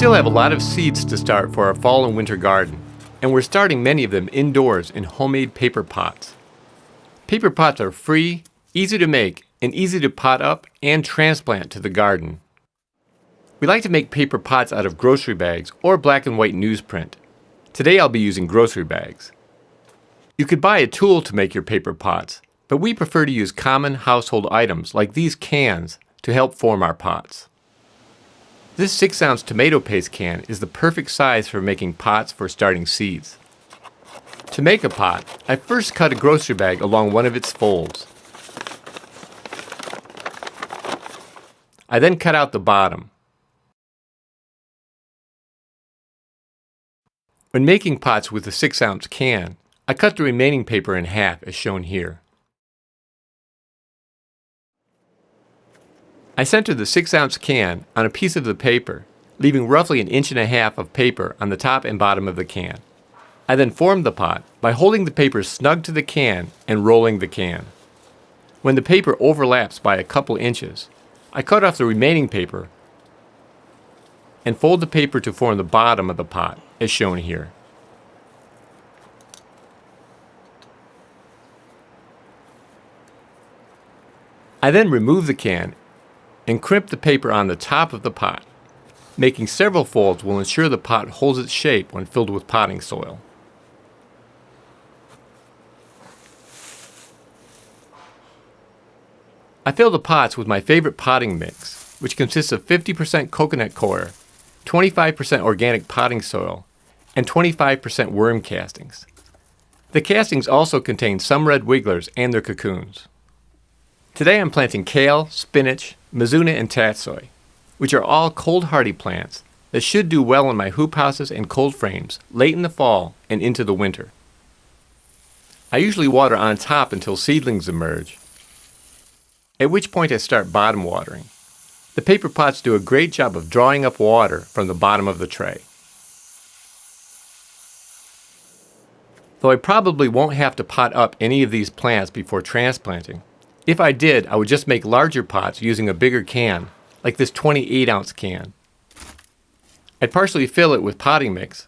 still have a lot of seeds to start for our fall and winter garden, and we're starting many of them indoors in homemade paper pots. Paper pots are free, easy to make, and easy to pot up and transplant to the garden. We like to make paper pots out of grocery bags or black and white newsprint. Today I'll be using grocery bags. You could buy a tool to make your paper pots, but we prefer to use common household items like these cans to help form our pots. This 6-ounce tomato paste can is the perfect size for making pots for starting seeds. To make a pot, I first cut a grocery bag along one of its folds. I then cut out the bottom. When making pots with a 6-ounce can, I cut the remaining paper in half as shown here. I center the 6-ounce can on a piece of the paper, leaving roughly 1.5 inches of paper on the top and bottom of the can. I then form the pot by holding the paper snug to the can and rolling the can. When the paper overlaps by a couple inches, I cut off the remaining paper and fold the paper to form the bottom of the pot, as shown here. I then remove the can and crimp the paper on the top of the pot. Making several folds will ensure the pot holds its shape when filled with potting soil. I fill the pots with my favorite potting mix, which consists of 50% coconut coir, 25% organic potting soil, and 25% worm castings. The castings also contain some red wigglers and their cocoons. Today I'm planting kale, spinach, mizuna, and tatsoi, which are all cold-hardy plants that should do well in my hoop houses and cold frames late in the fall and into the winter. I usually water on top until seedlings emerge, at which point I start bottom watering. The paper pots do a great job of drawing up water from the bottom of the tray. Though I probably won't have to pot up any of these plants before transplanting. If I did, I would just make larger pots using a bigger can, like this 28-ounce can. I'd partially fill it with potting mix,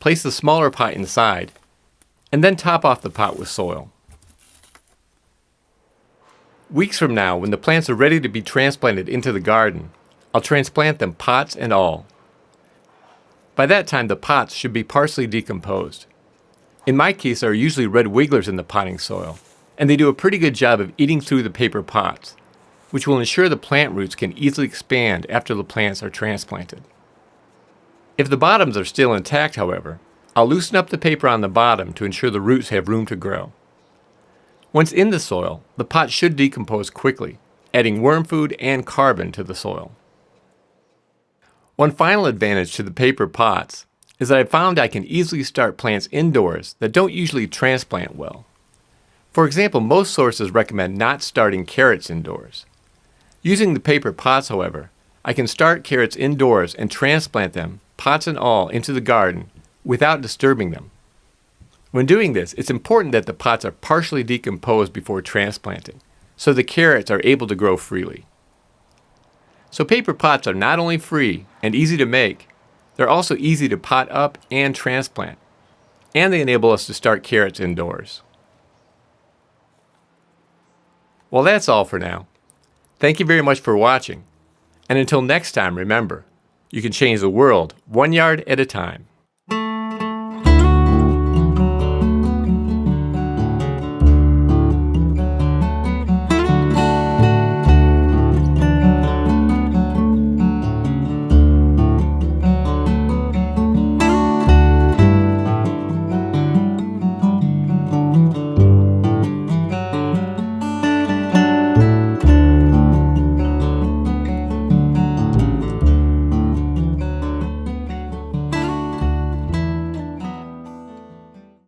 place the smaller pot inside, and then top off the pot with soil. Weeks from now, when the plants are ready to be transplanted into the garden, I'll transplant them pots and all. By that time, the pots should be partially decomposed. In my case, there are usually red wigglers in the potting soil, and they do a pretty good job of eating through the paper pots, which will ensure the plant roots can easily expand after the plants are transplanted. If the bottoms are still intact, however, I'll loosen up the paper on the bottom to ensure the roots have room to grow. Once in the soil, the pot should decompose quickly, adding worm food and carbon to the soil. One final advantage to the paper pots is that I found I can easily start plants indoors that don't usually transplant well. For example, most sources recommend not starting carrots indoors. Using the paper pots, however, I can start carrots indoors and transplant them, pots and all, into the garden without disturbing them. When doing this, it's important that the pots are partially decomposed before transplanting, so the carrots are able to grow freely. So paper pots are not only free and easy to make, they're also easy to pot up and transplant, and they enable us to start carrots indoors. Well, that's all for now. Thank you very much for watching. And until next time, remember, you can change the world 1 yard at a time.